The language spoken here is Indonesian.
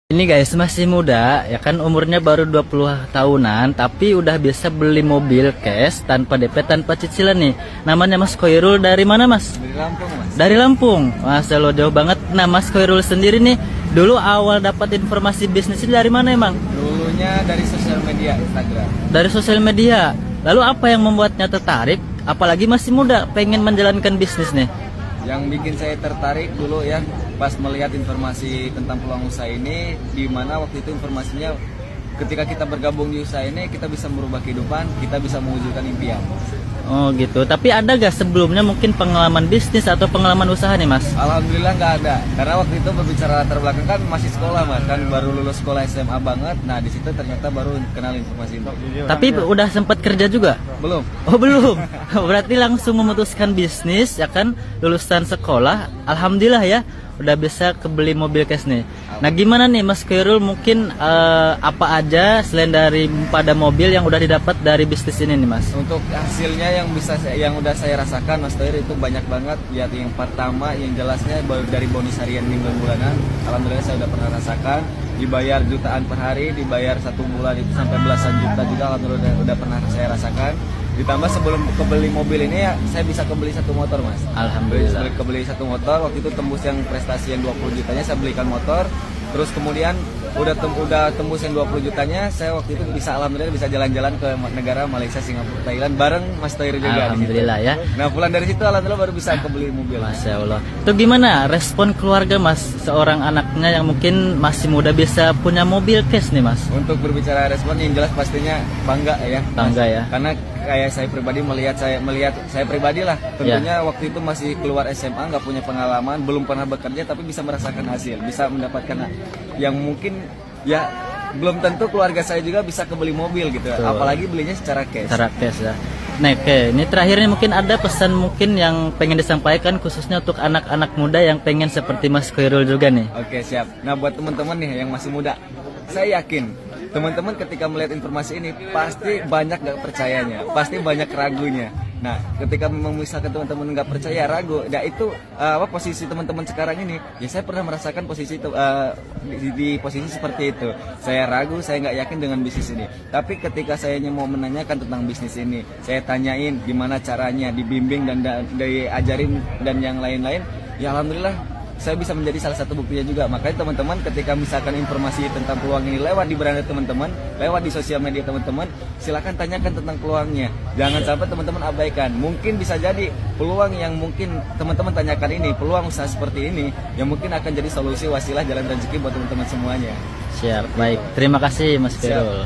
Ini guys masih muda ya kan, umurnya baru 20 tahunan tapi udah bisa beli mobil cash tanpa DP tanpa cicilan nih. Namanya Mas Khoirul, dari mana Mas? Dari Lampung, Mas. Dari Lampung. Mas lo jauh banget. Nah Mas Khoirul sendiri nih dulu awal dapat informasi bisnis ini dari mana emang? Dulunya dari sosial media Instagram. Dari sosial media. Lalu apa yang membuatnya tertarik? Apalagi masih muda pengen menjalankan bisnis nih. Yang bikin saya tertarik dulu ya pas melihat informasi tentang peluang usaha ini, di mana waktu itu informasinya ketika kita bergabung di usaha ini kita bisa merubah kehidupan, kita bisa mewujudkan impian. Oh gitu. Tapi ada gak sebelumnya mungkin pengalaman bisnis atau pengalaman usaha nih Mas? Alhamdulillah nggak ada, karena waktu itu berbicara latar belakang kan masih sekolah Mas, kan baru lulus sekolah SMA banget. Nah di situ ternyata baru kenal informasi ini. Tapi udah sempat kerja juga? Belum. Oh belum. Berarti langsung memutuskan bisnis ya kan, lulusan sekolah. Alhamdulillah ya udah bisa kebeli mobil cash nih. Nah gimana nih Mas Khoirul, mungkin apa aja selain dari pada mobil yang udah didapat dari bisnis ini nih Mas? Untuk hasilnya yang udah saya rasakan Mas Toir itu banyak banget ya. Yang pertama yang jelasnya dari bonus harian minggu bulanan, alhamdulillah saya udah pernah rasakan. Dibayar jutaan per hari, dibayar 1 bulan itu sampai belasan juta juga, alhamdulillah udah pernah saya rasakan. Ditambah sebelum kebeli mobil ini ya saya bisa kebeli 1 motor Mas. Alhamdulillah. Kebeli 1 motor, waktu itu tembus yang prestasi yang 20 jutanya saya belikan motor. Terus kemudian udah tembus yang 20 jutanya, saya waktu itu bisa alhamdulillah bisa jalan-jalan ke negara Malaysia, Singapura, Thailand bareng Mas Toir juga. Alhamdulillah ya. Nah pulang dari situ alhamdulillah baru bisa kebeli mobil. Masya Allah. Itu gimana respon keluarga Mas, seorang anaknya yang mungkin masih muda bisa punya mobil cash nih Mas? Untuk berbicara respon yang jelas pastinya bangga ya. Bangga ya. Karena kayak saya pribadi melihat saya pribadi lah, tentunya waktu itu masih keluar SMA, nggak punya pengalaman, belum pernah bekerja, tapi bisa merasakan hasil, bisa mendapatkan yang mungkin ya belum tentu keluarga saya juga bisa kebeli mobil gitu. Betul. Apalagi belinya secara cash. Secara cash ya. Nah, oke, ini terakhirnya mungkin ada pesan mungkin yang pengen disampaikan khususnya untuk anak-anak muda yang pengen seperti Mas Khoirul juga nih. Oke, siap. Nah buat teman-teman nih yang masih muda, saya yakin teman-teman ketika melihat informasi ini pasti banyak gak percayanya, pasti banyak ragunya. Nah, ketika misalkan teman-teman nggak percaya, ragu, nah itu posisi teman-teman sekarang ini, ya saya pernah merasakan posisi itu di posisi seperti itu. Saya ragu, saya nggak yakin dengan bisnis ini. Tapi ketika saya mau menanyakan tentang bisnis ini, saya tanyain gimana caranya, dibimbing dan diajarin dan yang lain-lain, ya alhamdulillah saya bisa menjadi salah satu buktinya juga. Makanya teman-teman ketika misalkan informasi tentang peluang ini lewat di beranda teman-teman, lewat di sosial media teman-teman, silakan tanyakan tentang peluangnya. Jangan sampai teman-teman abaikan. Mungkin bisa jadi peluang yang mungkin teman-teman tanyakan ini, peluang usaha seperti ini, yang mungkin akan jadi solusi wasilah jalan rezeki buat teman-teman semuanya. Siap, baik. Terima kasih Mas Khoirul.